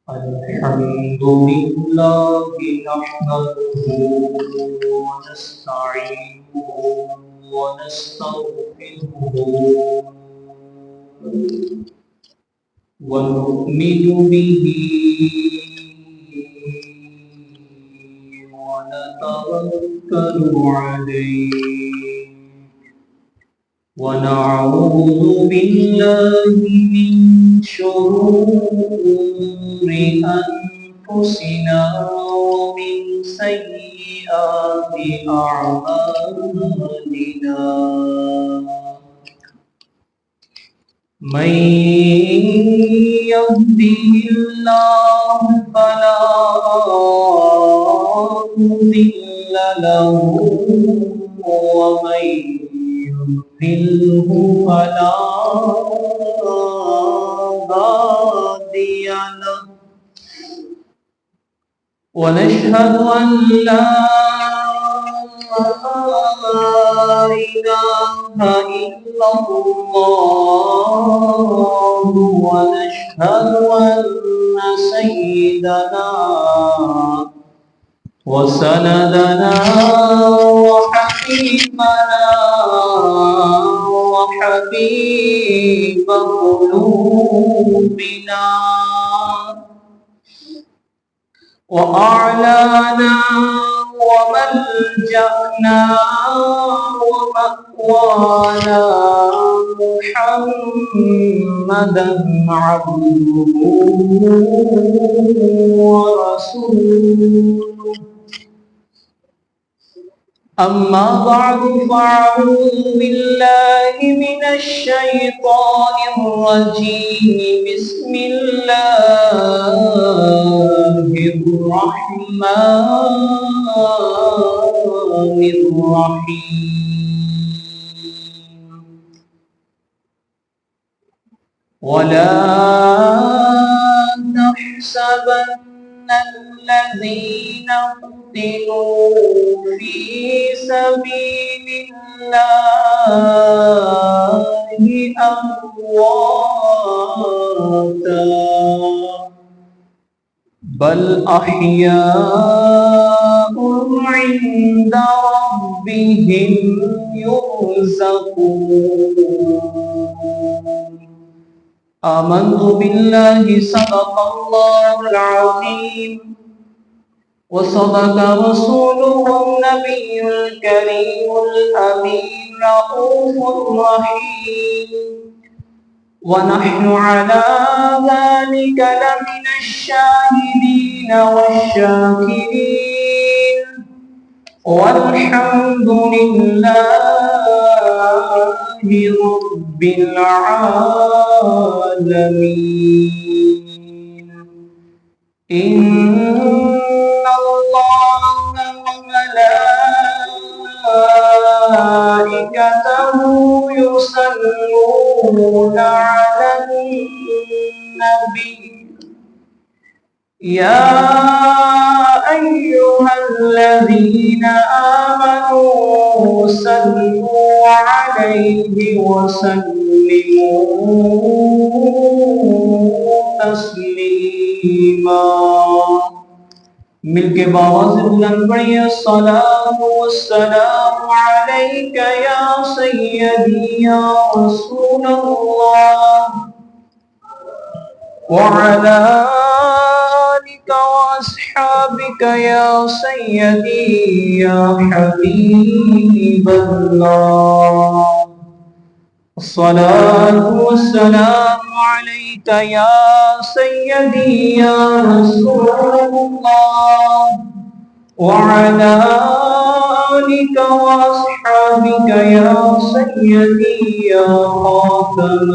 الحمد لله نحمده ونستعينه ونستغفره ونؤمن به ونتوكل عليه ونعوذ بالله من شرور أنفسنا ومن سيئات أعمالنا من يهده الله فلا مضل له ومن يضلله فلا هادي له ونشهد أن لا إله إلا الله ونشهد أن سيدنا وسندنا وحبيبنا وحبيب قلوبنا وأعلانا وملجأنا ومأوانا محمدا عبده ورسوله أما بعد فأعوذ بالله من الشيطان الرجيم بسم الله الرحمن الرحيم ولا تحسبن الذين قتلوا في سبيل الله أمواتا بل أحياء عند ربهم يرزقون آمنت بالله صدق الله العظيم وصدق رسوله النبي الكريم الأمين رؤوف رحيم ونحن على ذلك لمن الشاهدين والشاكرين والحمد لله رب العالمين إن الله وملائكته يصلون على النبي يا أيها الذين آمنوا صلوا عليه وسلموا تسليما مل کے باواز بلند پڑھیے الصلاة والسلام عليك يا سيدي يا رسول الله وعلى آلك وأصحابك يا سيدي يا حبيب الله الصلاة والسلام عليك يا سيدي يا رسول الله وعلى آلك وأصحابك يا سيدي يا خاتم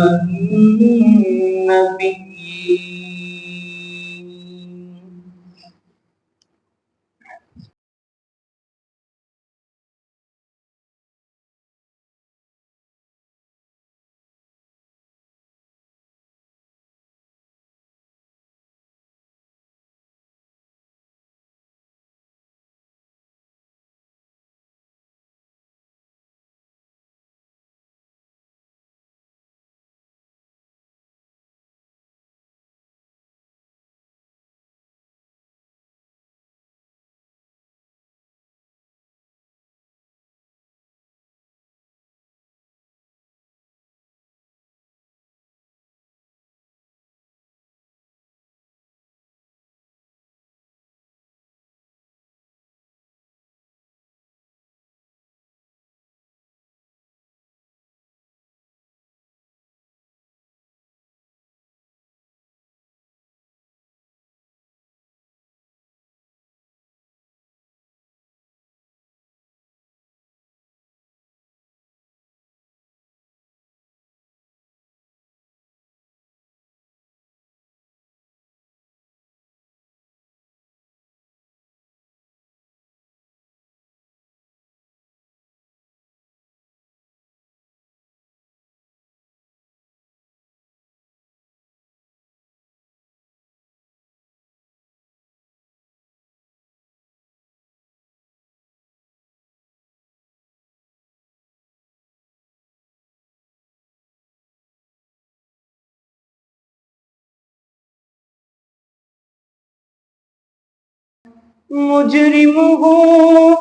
النبيين مجرم ہوں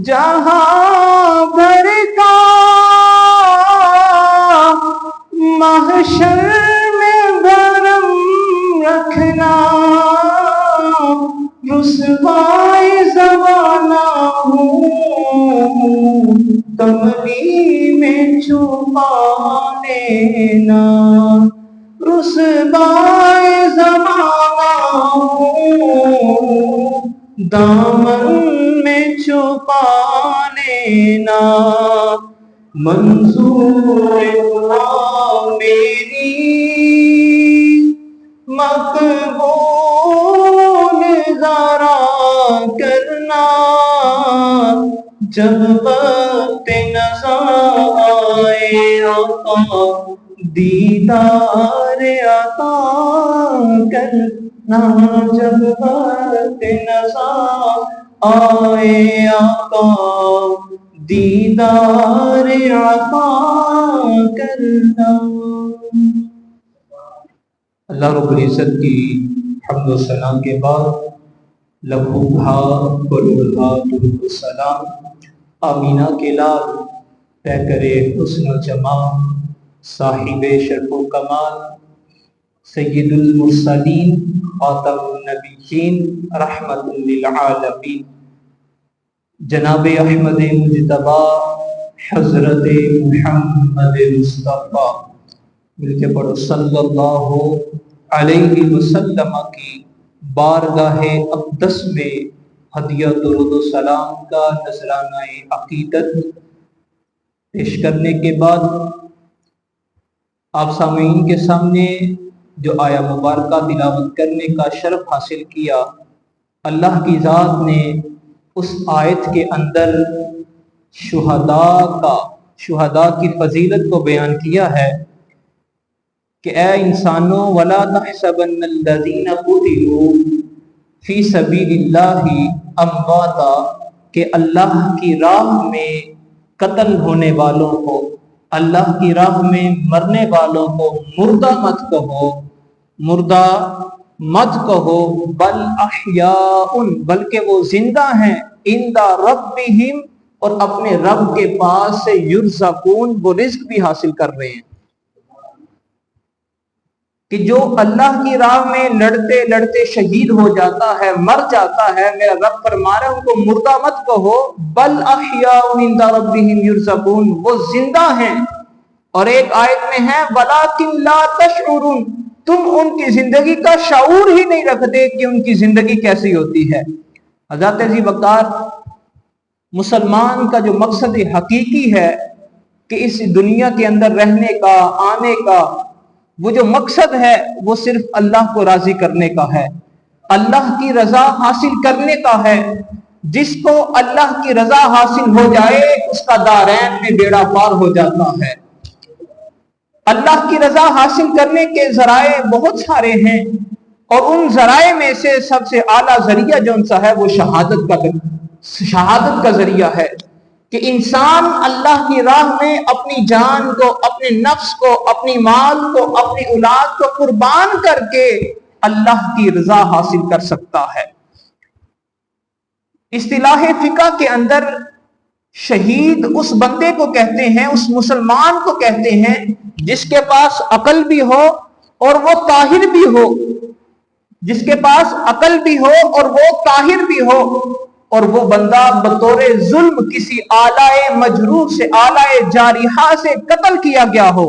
جہاں بھر کا، محشر میں بھرم رکھنا، رسوائی زمانہ ہوں کملی میں چھپا لینا، رسوائی زمانہ ہوں دامن میں چھپا لینا، منظور دعا میری مقبول ذرا کرنا، جب وقت نظر آئے آقا دیدار عطا کرنا، جب وقت نظر آئے آقا دیدار عطا کرنا۔ اللہ رب العزت کی حمد و ثنا کے بعد لبھوہا بلوہا درود السلام آمینہ کے لال پیکر حسن و جمال صاحب شرف و کمال سید المرسلین خاتم النبیین رحمت للعالمین جناب احمد مجتبی حضرت محمد مصطفیٰ، مل کے پڑھو صلی اللہ علیہ وسلم کی بارگاہ اقدس میں ہدیہ درود و سلام کا نذرانہ عقیدت پیش کرنے کے بعد آپ سامعین کے سامنے جو آیا مبارکہ تلاوت کرنے کا شرف حاصل کیا، اللہ کی ذات نے اس آیت کے اندر شہداء کی فضیلت کو بیان کیا ہے کہ اے انسانوں وَلَا تَحْسَبَنَّ الَّذِينَ قُتِلُوا فِي سَبِيلِ اللَّهِ أَمْوَاتًا، کہ اللہ کی راہ میں قتل ہونے والوں کو، اللہ کی راہ میں مرنے والوں کو مردہ مت کہو، بل احیاء، بلکہ وہ زندہ ہیں، عند ربہم، اور اپنے رب کے پاس سے یرزقون، وہ رزق بھی حاصل کر رہے ہیں۔ کہ جو اللہ کی راہ میں لڑتے لڑتے شہید ہو جاتا ہے، مر جاتا ہے، میرا رب فرما رہا ہے ان کو مردہ مت کہو، بل احیاء عند ربہم یرزقون، وہ زندہ ہیں۔ اور ایک آیت میں ہے وَلَٰكِن لَا تَشْعُرُونَ، تم ان کی زندگی کا شعور ہی نہیں رکھتے کہ ان کی زندگی کیسی ہوتی ہے۔ حضرت عزیز وقار، مسلمان کا جو مقصد حقیقی ہے کہ اس دنیا کے اندر رہنے کا، آنے کا، وہ جو مقصد ہے وہ صرف اللہ کو راضی کرنے کا ہے، اللہ کی رضا حاصل کرنے کا ہے۔ جس کو اللہ کی رضا حاصل ہو جائے اس کا دارین میں بیڑا پار ہو جاتا ہے۔ اللہ کی رضا حاصل کرنے کے ذرائع بہت سارے ہیں، اور ان ذرائع میں سے سب سے اعلیٰ ذریعہ جو ان سا ہے وہ شہادت کا ذریعہ ہے، کہ انسان اللہ کی راہ میں اپنی جان کو، اپنے نفس کو، اپنی مال کو، اپنی اولاد کو قربان کر کے اللہ کی رضا حاصل کر سکتا ہے۔ اصطلاح فقہ کے اندر شہید اس بندے کو کہتے ہیں، اس مسلمان کو کہتے ہیں جس کے پاس عقل بھی ہو اور وہ طاہر بھی ہو، جس کے پاس عقل بھی ہو اور وہ طاہر بھی ہو، اور وہ بندہ بطور ظلم کسی آلائے مجروح سے، آلائے جارحہ سے قتل کیا گیا ہو،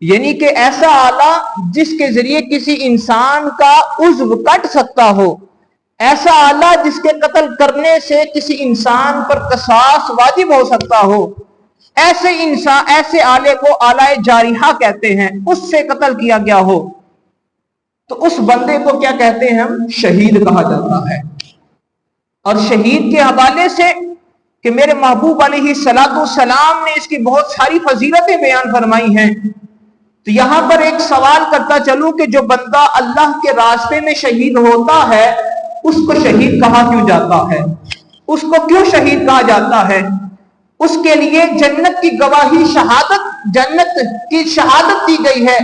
یعنی کہ ایسا آلہ جس کے ذریعے کسی انسان کا عضو کٹ سکتا ہو، ایسا آلہ جس کے قتل کرنے سے کسی انسان پر قصاص واجب ہو سکتا ہو، ایسے آلے کو آلائے جارحہ کہتے ہیں، اس سے قتل کیا گیا ہو تو اس بندے کو کیا کہتے ہیں؟ ہم شہید کہا جاتا ہے۔ اور شہید کے حوالے سے کہ میرے محبوب علیہ السلام نے اس کی بہت ساری فضیلتیں بیان فرمائی ہیں، تو یہاں پر ایک سوال کرتا چلوں کہ جو بندہ اللہ کے راستے میں شہید ہوتا ہے اس کو شہید کہا کیوں جاتا ہے؟ اس کو کیوں شہید کہا جاتا ہے؟ اس کے لیے جنت کی گواہی، جنت کی شہادت دی گئی ہے،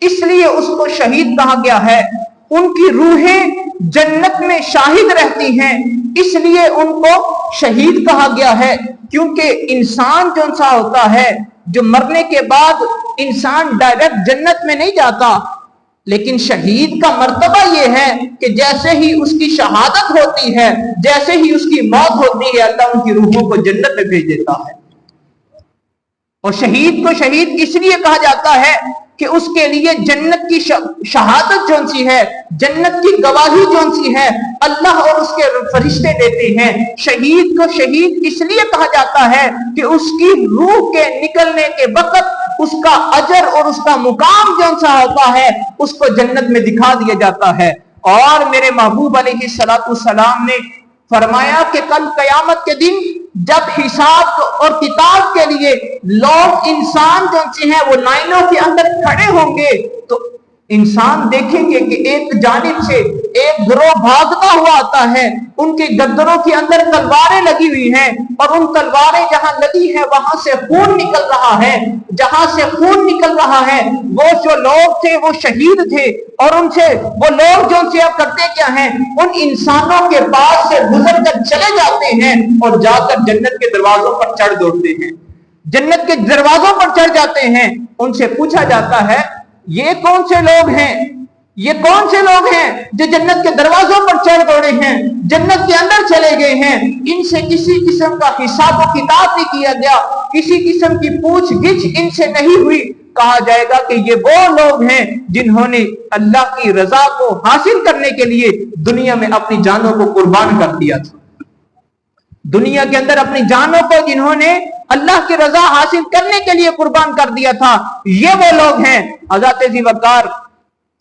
اس لیے اس کو شہید کہا گیا ہے۔ ان کی روحیں جنت میں شاہد رہتی ہیں، اس لیے ان کو شہید کہا گیا ہے، کیونکہ انسان جو سا ہوتا ہے جو مرنے کے بعد انسان ڈائریکٹ جنت میں نہیں جاتا، لیکن شہید کا مرتبہ یہ ہے کہ جیسے ہی اس کی شہادت ہوتی ہے، جیسے ہی اس کی موت ہوتی ہے، اللہ ان کی روحوں کو جنت میں بھیج دیتا ہے۔ اور شہید کو شہید اس لیے کہا جاتا ہے کہ اس کے لیے جنت کی شہادت جون سی ہے، جنت کی گواہی جون سی ہے، اللہ اور اس کے فرشتے دیتے ہیں۔ شہید کو شہید اس لیے کہا جاتا ہے کہ اس کی روح کے نکلنے کے وقت اس کا اجر اور اس کا مقام جون سا ہوتا ہے اس کو جنت میں دکھا دیا جاتا ہے۔ اور میرے محبوب علیہ السلام نے فرمایا کہ کل قیامت کے دن جب حساب اور کتاب کے لیے لوگ انسان جو ہیں وہ لائنوں کے اندر کھڑے ہوں گے، تو انسان دیکھیں گے کہ ایک جانب سے ایک گروہ بھاگتا ہوا آتا ہے، ان کے گردنوں کے اندر تلواریں لگی ہوئی ہیں، اور ان تلواریں جہاں لگی ہیں وہاں سے خون نکل رہا ہے، جہاں سے خون نکل رہا ہے وہ جو لوگ تھے وہ شہید تھے، اور ان سے وہ لوگ جو سے اب کرتے کیا ہیں، ان انسانوں کے پاس سے گزر کر چلے جاتے ہیں اور جا کر جنت کے دروازوں پر چڑھ دوڑتے ہیں، جنت کے دروازوں پر چڑھ جاتے ہیں۔ ان سے پوچھا جاتا ہے یہ کون سے لوگ ہیں، یہ کون سے لوگ ہیں جو جنت کے دروازوں پر چڑھ دوڑے ہیں، جنت کے اندر چلے گئے ہیں، ان سے کسی قسم کا حساب و کتاب نہیں کیا گیا، کسی قسم کی پوچھ گچھ ان سے نہیں ہوئی۔ کہا جائے گا کہ یہ وہ لوگ ہیں جنہوں نے اللہ کی رضا کو حاصل کرنے کے لیے دنیا میں اپنی جانوں کو قربان کر دیا تھا، دنیا کے اندر اپنی جانوں کو جنہوں نے اللہ کی رضا حاصل کرنے کے لیے قربان کر دیا تھا، یہ وہ لوگ ہیں۔ حضرت ذی وقار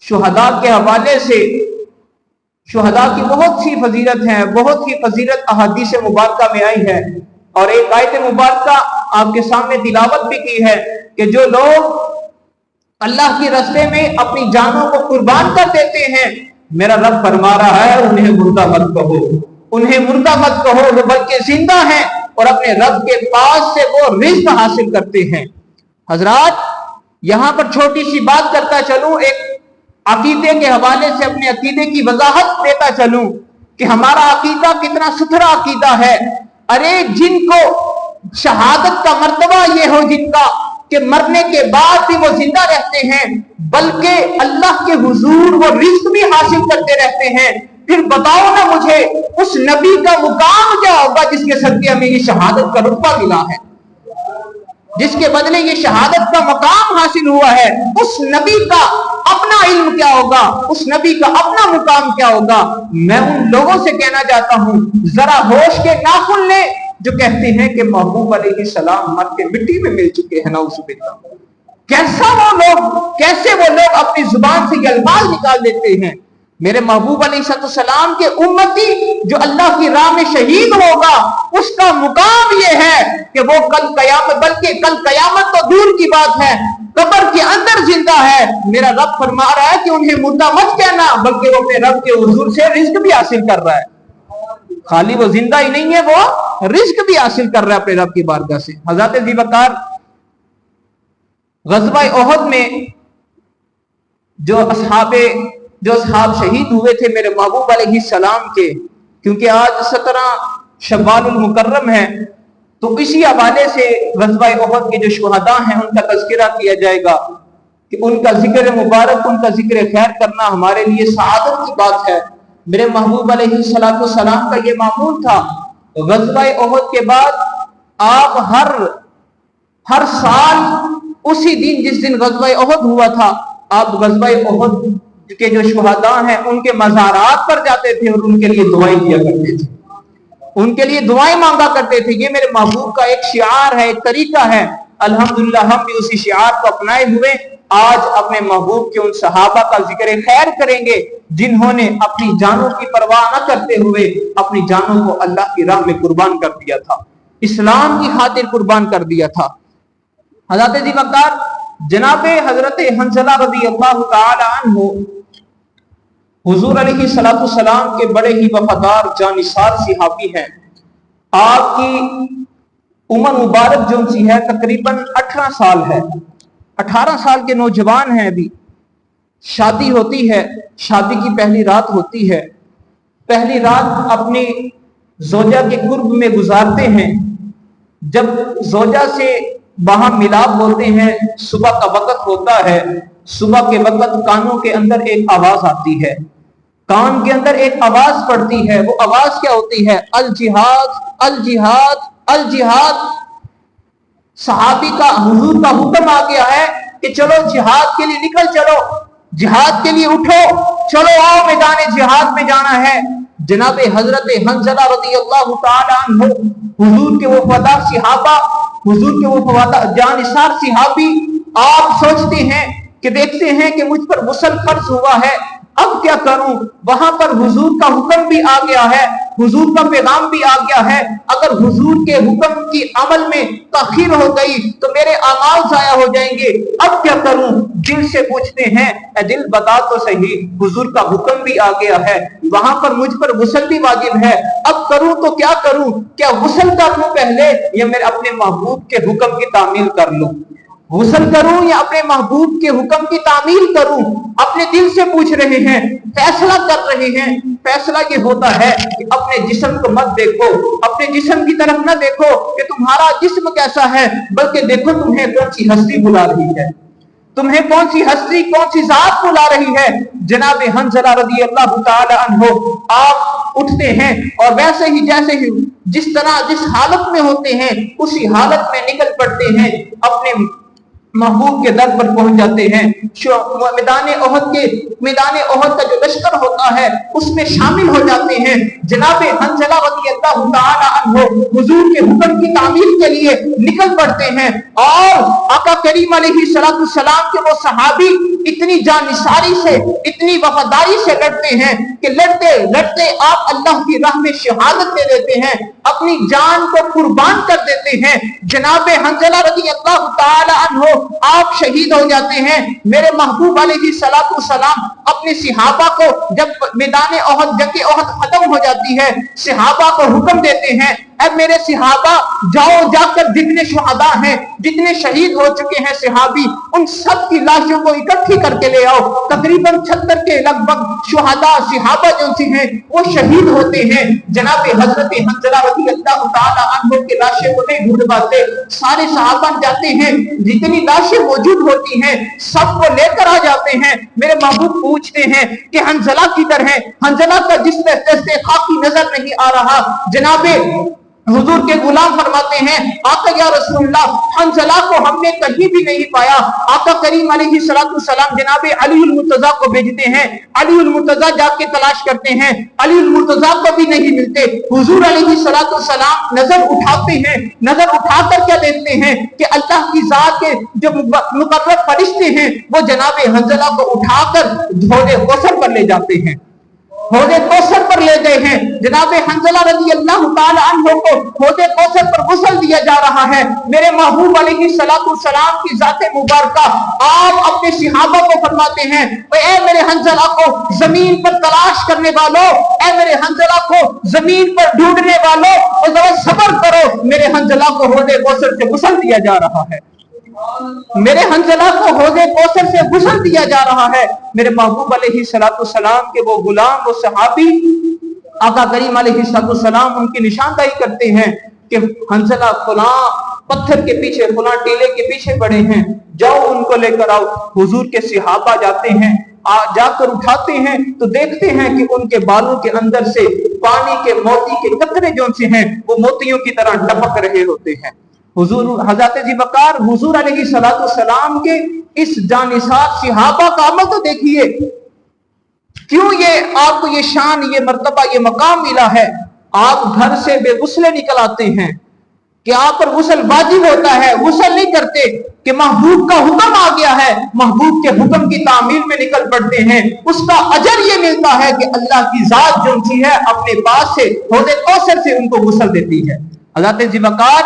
شہداء کے حوالے سے، شہداء کی بہت سی فضیلت ہے، بہت ہی فضیلت احادیث مبارکہ میں آئی ہے، اور ایک آیت مبارکہ آپ کے سامنے تلاوت بھی کی ہے کہ جو لوگ اللہ کے راستے میں اپنی جانوں کو قربان کر دیتے ہیں، میرا رب فرما رہا ہے انہیں مردہ مت کہو، انہیں مردہ مت کہو، وہ بلکہ زندہ ہیں اور اپنے رب کے پاس سے وہ رزق حاصل کرتے ہیں۔ حضرات یہاں پر چھوٹی سی بات کرتا چلوں، ایک عقیدے کے حوالے سے اپنے عقیدے کی وضاحت دیتا چلوں کہ ہمارا عقیدہ کتنا ستھرا عقیدہ ہے۔ ارے جن کو شہادت کا مرتبہ یہ ہو، جن کا کہ مرنے کے بعد بھی وہ زندہ رہتے ہیں، بلکہ اللہ کے حضور وہ رزق بھی حاصل کرتے رہتے ہیں، پھر بتاؤ نا مجھے اس نبی کا مقام کیا ہوگا جس کے صدقے ہمیں یہ شہادت کا رتبہ ملا ہے، جس کے بدلے یہ شہادت کا مقام حاصل ہوا ہے، اس نبی کا اپنا علم کیا ہوگا، اس نبی کا اپنا مقام کیا ہوگا۔ میں ان لوگوں سے کہنا چاہتا ہوں ذرا ہوش کے ناخن لیں جو کہتے ہیں کہ محبوب علیہ السلام مر کے مٹی میں مل چکے ہیں، نعوذ باللہ۔ کیسے وہ لوگ اپنی زبان سے یہ الفاظ نکال دیتے ہیں۔ میرے محبوب علیہ السلام کے امتی جو اللہ کی راہ میں شہید ہوگا، اس کا مقام یہ ہے کہ وہ کل قیامت، بلکہ کل قیامت تو دور کی بات ہے، قبر کے اندر زندہ ہے۔ میرا رب فرما رہا ہے کہ انہیں مردہ مت کہنا، بلکہ وہ اپنے رب کے حضور سے رزق بھی حاصل کر رہا ہے۔ خالی وہ زندہ ہی نہیں ہے، وہ رزق بھی حاصل کر رہا ہے اپنے رب کی بارگاہ سے۔ حضرت ذی وقار غزوہ احد میں جو اصحاب شہید ہوئے تھے میرے محبوب علیہ السلام کے، کیونکہ آج 17 شوال المکرم ہے، تو اسی حوالے سے غزوہ احد کے جو شہداء ہیں ان کا تذکرہ کیا جائے گا کہ ان کا ذکر مبارک، ان کا ذکر خیر کرنا ہمارے لیے سعادت کی بات ہے۔ میرے محبوب علیہ السلام کا یہ معمول تھا، غزوہ احد کے بعد آپ ہر سال اسی دن جس دن غزوہ احد ہوا تھا، آپ غزوہ احد کے جو شہداء ہیں ان کے مزارات پر جاتے تھے اور ان کے لیے دعائیں کیا کرتے تھے، ان کے لیے دعائیں مانگا کرتے تھے۔ یہ میرے محبوب کا ایک شعار ہے، ایک طریقہ ہے۔ الحمدللہ ہم بھی اسی شعار کو اپنائے ہوئے آج اپنے محبوب کے ان صحابہ کا ذکر خیر کریں گے جنہوں نے اپنی جانوں کی پرواہ نہ کرتے ہوئے اپنی جانوں کو اللہ کی راہ میں قربان کر دیا تھا، اسلام کی خاطر قربان کر دیا تھا۔ حضرت ذی وقار جناب حضرت حنظلہ رضی اللہ تعالی عنہ حضور علیہ السلام کے بڑے ہی وفادار جانثار صحابی ہیں۔ آپ کی عمر مبارک جو سی ہے تقریباً 18 سال ہے، 18 سال کے نوجوان ہیں۔ ابھی شادی ہوتی ہے، شادی کی پہلی رات ہوتی ہے، پہلی رات اپنی زوجہ کے قرب میں گزارتے ہیں. جب زوجہ سے وہاں ملاپ ہوتے ہیں، صبح کا وقت ہوتا ہے، صبح کے وقت کانوں کے اندر ایک آواز آتی ہے، کان کے اندر ایک آواز پڑتی ہے. وہ آواز کیا ہوتی ہے؟ الجہاد الجہاد الجہاد. صحابی کا، حضور کا حکم آ گیا ہے کہ چلو جہاد کے لیے نکل چلو، جہاد کے لیے اٹھو، چلو آؤ میدان جہاد میں جانا ہے. جناب حضرت حنظلہ رضی اللہ تعالی عنہ، حضور کے وہ وفادار صحابہ، حضور کے وہ وفادار جانثار صحابی، آپ سوچتے ہیں کہ دیکھتے ہیں کہ مجھ پر غسل فرض ہوا ہے، اب کیا کروں؟ وہاں پر حضور کا حکم بھی آ گیا ہے، حضور کا پیغام بھی آ گیا ہے. اگر حضور کے حکم کی عمل میں تاخیر ہو گئی تو میرے اعمال ضائع ہو جائیں گے، اب کیا کروں؟ دل سے پوچھتے ہیں، اے دل بتا تو صحیح، حضور کا حکم بھی آ گیا ہے، وہاں پر مجھ پر غسل بھی واجب ہے، اب کروں تو کیا کروں؟ کیا غسل کر لوں پہلے یا میں اپنے محبوب کے حکم کی تعمیل کر لوں؟ غسل کروں یا اپنے محبوب کے حکم کی تعمیل کروں؟ اپنے دل سے پوچھ رہے ہیں، فیصلہ کر رہے ہیں. فیصلہ یہ ہوتا ہے کہ اپنے جسم کو مت دیکھو، اپنے جسم کی طرف نہ دیکھو کہ تمہارا جسم کیسا ہے، بلکہ دیکھو تمہیں کون سی ہستی بلا رہی ہے، تمہیں کون سی ہستی، کون سی ذات بلا رہی ہے. جناب حنظلہ رضی اللہ تعالی عنہ آپ اٹھتے ہیں اور ویسے ہی جیسے ہی جس طرح جس حالت میں ہوتے ہیں اسی حالت میں نکل پڑتے ہیں، اپنے محبوب کے در پر پہنچ جاتے ہیں. میدان احد کا جو لشکر ہوتا ہے اس میں شامل ہو جاتے ہیں. جناب حنظلہ رضی اللہ تعالی عنہ حضور کے حکم کی تعمیل کے لیے نکل پڑتے ہیں، اور آقا کریم علیہ السلام کے وہ صحابی اتنی جانثاری سے، اتنی وفاداری سے لڑتے ہیں کہ لڑتے لڑتے آپ اللہ کی راہ میں شہادت دے دیتے ہیں، اپنی جان کو قربان کر دیتے ہیں. جناب حنظلہ رضی اللہ تعالی عنہ آپ شہید ہو جاتے ہیں. میرے محبوب علیہ السلام اپنے صحابہ کو، جب میدان احد، جنگ احد ختم ہو جاتی ہے، صحابہ کو حکم دیتے ہیں، اے میرے صحابہ جاؤ، جا کر جتنے شہداء ہیں، جتنے شہید ہو چکے ہیں صحابی، ان سب کی لاشوں کو اکٹھی کر کے لے آؤ. تقریباً 76 کے لگ بھگ شہداء صحابہ جو ہیں وہ شہید ہوتے ہیں. جناب حضرت حنظلہ رضی اللہ تعالی عنہ کی لاشیں کو نہیں ڈھونڈ پاتے، سارے صحابہ جاتے ہیں، جتنی لاشیں موجود ہوتی ہیں سب کو لے کر آ جاتے ہیں. میرے محبوب پوچھتے ہیں کہ حنظلہ کدھر ہے؟ حنظلہ کا جسم دستے خاکی نظر نہیں آ رہا. جناب حضور کے غلام فرماتے ہیں، آقا یا رسول اللہ، حنظلہ کو ہم نے کہیں بھی نہیں پایا. آقا کریم علیہ السلام جناب علی المرتضیٰ کو بھیجتے ہیں، علی المرتضیٰ جا کے تلاش کرتے ہیں، علی المرتضیٰ کو بھی نہیں ملتے. حضور علیہ السلام نظر اٹھاتے ہیں، نظر اٹھا کر کیا دیکھتے ہیں کہ اللہ کی ذات کے جو مقرر فرشتے ہیں وہ جناب حنظلہ کو اٹھا کر حوض کوثر پر لے جاتے ہیں، حوض کوثر پر لے گئے ہیں. جناب حنظلہ رضی اللہ تعالی عنہ کو حوض کوثر پر غسل دیا جا رہا ہے. میرے محبوب علیہ السلام کی ذات مبارکہ آپ اپنے صحابہ کو فرماتے ہیں، اے میرے حنظلہ کو زمین پر تلاش کرنے والوں، اے میرے حنظلہ کو زمین پر ڈھونڈنے والوں، اور ذرا صبر کرو، میرے حنظلہ کو حوض کوثر سے غسل دیا جا رہا ہے، میرے حنظلہ کو حوض کوثر سے غسل دیا جا رہا ہے. میرے محبوب علیہ السلام کے وہ غلام، وہ صحابی، آقا کریم علیہ السلام ان کی نشاندہی کرتے ہیں کہ حنظلہ فلاں پتھر کے پیچھے، فلاں ٹیلے کے پیچھے پڑے ہیں، جاؤ ان کو لے کر آؤ. حضور کے صحابہ جاتے ہیں، جا کر اٹھاتے ہیں تو دیکھتے ہیں کہ ان کے بالوں کے اندر سے پانی کے موتی کے قطرے جو سے ہیں وہ موتیوں کی طرح ٹپک رہے ہوتے ہیں. حضور حضرت ذی وقار حضور علیہ السلام کے اس جانثار صحابہ کا عمل تو دیکھیے، کیوں یہ آپ کو یہ شان، یہ مرتبہ، یہ مقام ملا ہے. آپ گھر سے بے غسلے نکل آتے ہیں کہ آپ پر غسل واجب ہوتا ہے، غسل نہیں کرتے کہ محبوب کا حکم آ گیا ہے، محبوب کے حکم کی تعمیل میں نکل پڑتے ہیں. اس کا اجر یہ ملتا ہے کہ اللہ کی ذات جو سی ہے اپنے پاس سے حوض کوثر سے ان کو غسل دیتی ہے. حضرت ذی وقار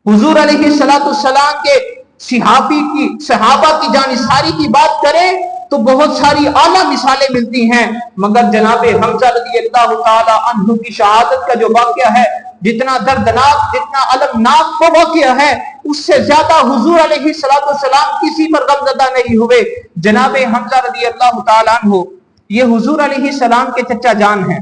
حضور علیہ السلام کے صحابہ کی جانثاری کی بات کریں تو بہت ساری اعلیٰ مثالیں ملتی ہیں، مگر جناب حمزہ رضی اللہ تعالی عنہ کی شہادت کا جو واقعہ ہے، جتنا دردناک، جتنا المناک وہ واقعہ ہے، اس سے زیادہ حضور علیہ السلام کسی پر غمزدہ نہیں ہوئے. جناب حمزہ رضی اللہ تعالی عنہ یہ حضور علیہ السلام کے چچا جان ہیں.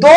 2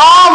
عام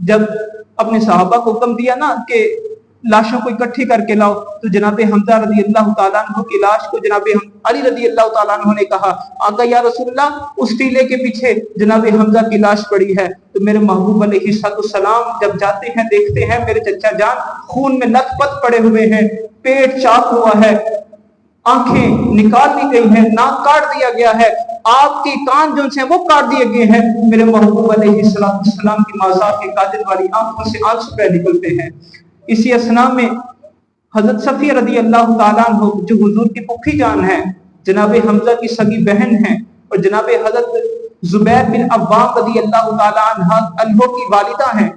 جب اپنے صحابہ کو حکم دیا نا کہ لاشوں کو اکٹھی کر کے لاؤ، تو جناب حمزہ رضی اللہ تعالیٰ عنہ کی لاش کو جناب علی رضی اللہ تعالیٰ عنہ نے کہا آقا یا رسول اللہ اس ٹیلے کے پیچھے جناب حمزہ کی لاش پڑی ہے۔ تو میرے محبوب علیہ السلام جب جاتے ہیں دیکھتے ہیں میرے چچا جان خون میں لت پت پڑے ہوئے ہیں، پیٹ چاک ہوا ہے، آنکھیں نکال دی گئی ہیں، ناک کاٹ دیا گیا ہے، آپ کی کان جو سے وہ کاٹ دیے گئے ہیں۔ میرے محبوب علیہ السلام کی مازات کے قاتل والی آنکھوں سے آنسو بہ نکلتے ہیں۔ اسی اسنا میں حضرت صفیہ رضی اللہ تعالیٰ عنہ جو حضور کی پھوپھی جان ہے، جناب حمزہ کی سگی بہن ہیں، اور جناب حضرت زبیر بن عوام رضی اللہ تعالیٰ عنہ کی والدہ ہیں،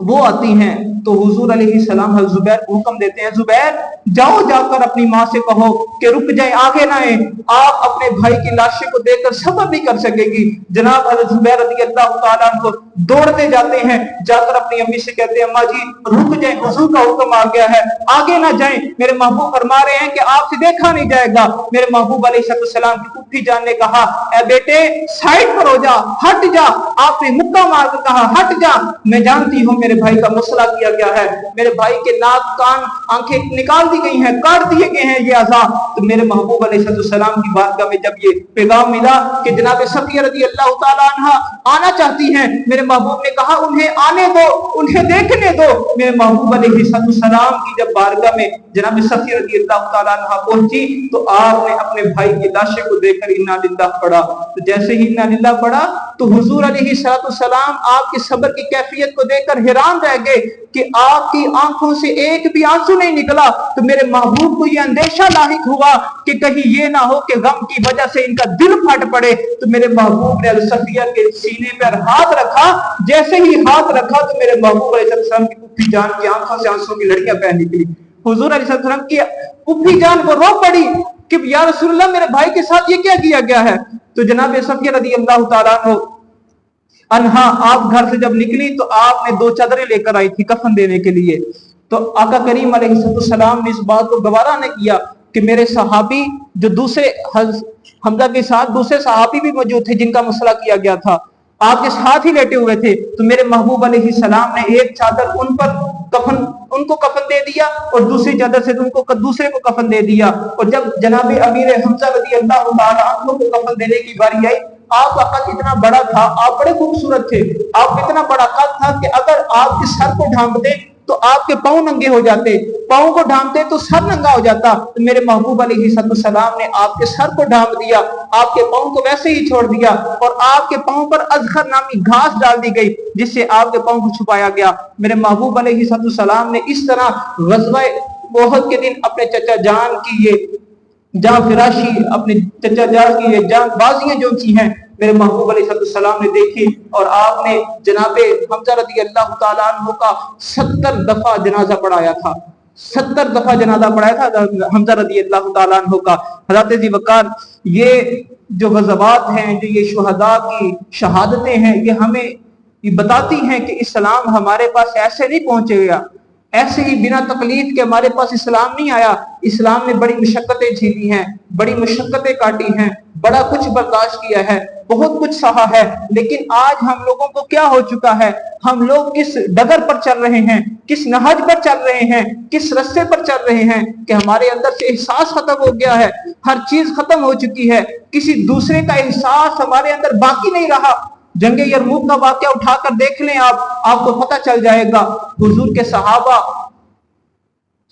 وہ آتی ہیں تو حضور علیہ السلام حضرت زبیر کو حکم دیتے ہیں زبیر جاؤ جا کر اپنی ماں سے کہو کہ رک جائیں، آگے نہ آئیں، آپ اپنے بھائی کی لاشیں کو دیکھ کر صبر نہیں کر سکے گی۔ جناب حضرت زبیر رضی اللہ تعالیٰ عنہ دوڑتے جاتے ہیں، جا کر اپنی امی سے کہتے ہیں اماں جی رک جائیں، حضور کا حکم آ گیا ہے، آگے نہ جائیں، میرے محبوب فرما رہے ہیں کہ آپ سے دیکھا نہیں جائے گا۔ میرے محبوب علیہ السلام کی پھوپھی جان نے کہا اے بیٹے سائڈ پر ہو جا، ہٹ جا، آپ نے مکہ مار کر کہا ہٹ جا، میں جانتی ہوں میرے بھائی کا مسئلہ کیا گیا ہے، میرے بھائی کے ناک کان آنکھیں نکال دی گئی ہیں، کاٹ دیے گئے ہیں یہ عذاب۔ تو میرے محبوب علیہ السلام کی بارگاہ میں جب یہ پیغام ملا کہ جناب صفیہ رضی اللہ تعالیٰ عنہ آنا چاہتی ہیں، میرے محبوب نے کہا انہیں آنے دو، انہیں دیکھنے دو۔ میرے محبوب علیہ السلام کی جب بارگاہ میں جناب صفیہ رضی اللہ تعالیٰ عنہ پہنچی تو آپ نے اپنے بھائی کی لاشیں کو دیکھ کر انا للہ پڑھا۔ تو جیسے ہی انا للہ پڑھا تو حضور علیہ السلام آپ کے صبر کی کیفیت کو دیکھ کر حیران رہ گئے کہ آپ کی آنکھوں سے ایک بھی آنسو نہیں نکلا۔ تو میرے محبوب کو یہ اندیشہ لاحق ہوا کہ کہیں یہ نہ ہو کہ غم کی وجہ سے ان کا دل پھٹ پڑے۔ تو میرے محبوب نے صفیہ کے سینے پر ہاتھ رکھا، جیسے ہی ہاتھ رکھا تو میرے محبوب علیہ السلام کی پھوپھی جان کی آنکھوں سے آنسوں کی لڑیاں بہہ نکلی۔ حضور علیہ السلام کی پھوپھی جان کو رو پڑی کہ یا رسول اللہ میرے بھائی کے ساتھ یہ کیا گیا ہے۔ تو جناب صفیہ رضی اللہ تعالیٰ عنہا آپ گھر سے جب نکلی تو آپ نے 2 چادریں لے کر آئی تھی کفن دینے کے لیے۔ تو آقا کریم علیہ السلام نے اس بات کو گوارا نہ کیا کہ میرے صحابی جو دوسرے حمزہ کے ساتھ دوسرے صحابی بھی موجود تھے جن کا مسئلہ کیا گیا تھا، آپ کے ساتھ ہی لیٹے ہوئے تھے، تو میرے محبوب علیہ السلام نے ایک چادر ان کو کفن دے دیا اور دوسری چادر سے دوسرے کو کفن دے دیا۔ اور جب جناب امیر حمزہ رضی اللہ تعالیٰ عنہ کو کفن دینے کی باری آئی، آپ کا قد اتنا بڑا تھا، آپ بڑے خوبصورت تھے، آپ اتنا بڑا قد تھا کہ اگر آپ کے سر کو ڈھانپتے تو آپ کے پاؤں ننگے ہو جاتے، پاؤں کو ڈھانپتے تو سر ننگا ہو جاتا۔ تو میرے محبوب علیہ السلام نے آپ کے سر کو ڈھانپ دیا، آپ کے پاؤں کو ویسے ہی چھوڑ دیا اور آپ کے پاؤں پر اذخر نامی گھاس ڈال دی گئی جس سے آپ کے پاؤں کو چھپایا گیا۔ میرے محبوب علیہ السلام نے اس طرح غزوہ احد کے دن اپنے چچا جان کی یہ جان فراشی، اپنے چچا جان کی یہ جان بازیاں جو کی ہیں میرے محبوب علیہ السلام نے دیکھی، اور آپ نے جناب حمزہ رضی اللہ تعالیٰ عنہ کا 70 دفعہ جنازہ پڑھایا تھا، 70 دفعہ جنازہ پڑھایا تھا حمزہ رضی اللہ تعالیٰ عنہ کا۔ حضرت ذی وقار یہ جو غزوات ہیں، جو یہ شہداء کی شہادتیں ہیں، یہ ہمیں یہ بتاتی ہیں کہ اسلام ہمارے پاس ایسے نہیں پہنچے گا، ایسے ہی بنا تکلیف کے ہمارے پاس اسلام نہیں آیا۔ اسلام نے بڑی مشقتیں جھیلی ہیں، بڑی مشقتیں کاٹی ہیں، بڑا کچھ برداشت کیا ہے، بہت کچھ سہا ہے، لیکن آج ہم لوگوں کو کیا ہو چکا ہے؟ ہم لوگ کس ڈگر پر چل رہے ہیں، کس نہج پر چل رہے ہیں، کس رستے پر چل رہے ہیں کہ ہمارے اندر سے احساس ختم ہو گیا ہے، ہر چیز ختم ہو چکی ہے، کسی دوسرے کا احساس ہمارے اندر باقی نہیں رہا۔ جنگ یرموک کا واقعہ اٹھا کر دیکھ لیں، آپ کو پتہ چل جائے گا، حضور کے صحابہ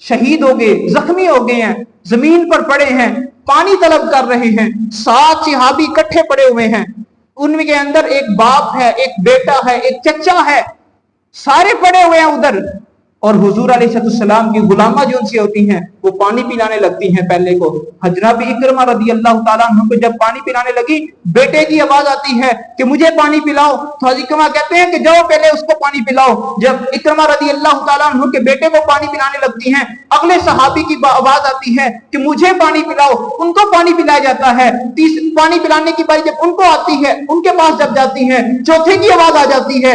شہید ہو گئے، زخمی ہو گئے ہیں، زمین پر پڑے ہیں، پانی طلب کر رہے ہیں، 7 صحابی اکٹھے پڑے ہوئے ہیں، ان کے اندر ایک باپ ہے، ایک بیٹا ہے، ایک چچا ہے، سارے پڑے ہوئے ہیں ادھر، اور حضور علیہ السلام کی غلامہ جو ان سے ہوتی ہیں وہ پانی پلانے لگتی ہیں پہلے کو۔ حضرت اکرمہ رضی اللہ تعالیٰ عنہ کو جب پانی پلانے لگی، بیٹے کی آواز آتی ہے کہ مجھے پانی پلاؤ، تو حضرت اکرمہ کہتے ہیں کہ جاؤ پہلے اس کو پانی پلاؤ۔ جب اکرمہ رضی اللہ تعالیٰ عنہ کے بیٹے کو پانی پلانے لگتی ہیں، اگلے صحابی کی آواز آتی ہے کہ مجھے پانی پلاؤ، ان کو پانی پلایا جاتا ہے۔ پانی پلانے کی باری جب ان کو آتی ہے، ان کے پاس جب جاتی ہے، چوتھے کی آواز آ جاتی ہے،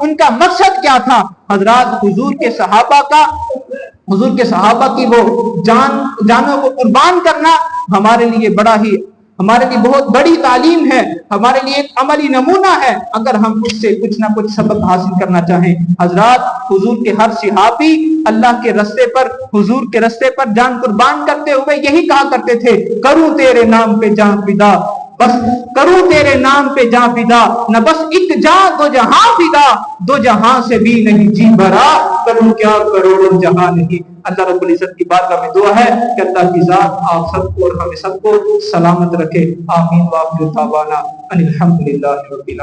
ان کا مقصد کیا تھا؟ حضرات حضور کے صحابہ کی وہ جانوں کو قربان کرنا ہمارے لیے بہت بڑی تعلیم ہے، ہمارے لیے ایک عملی نمونہ ہے، اگر ہم اس سے کچھ نہ کچھ سبق حاصل کرنا چاہیں۔ حضرات حضور کے ہر صحابی اللہ کے رستے پر، حضور کے رستے پر جان قربان کرتے ہوئے یہی کہا کرتے تھے، کروں تیرے نام پہ جان فدا، بس کروں تیرے نام پہ جان فدا، نہ بس ایک جان دو جہاں فدا، دو جہاں سے بھی نہیں جی بھرا، کروں کیا کروڑوں جہاں نہیں۔ اللہ رب العزت کی بارگاہ میں دعا ہے کہ اللہ کی ذات آپ سب کو اور ہمیں سب کو سلامت رکھے، آمین۔ وآخر دعوانا ان الحمد للہ رب العالمین۔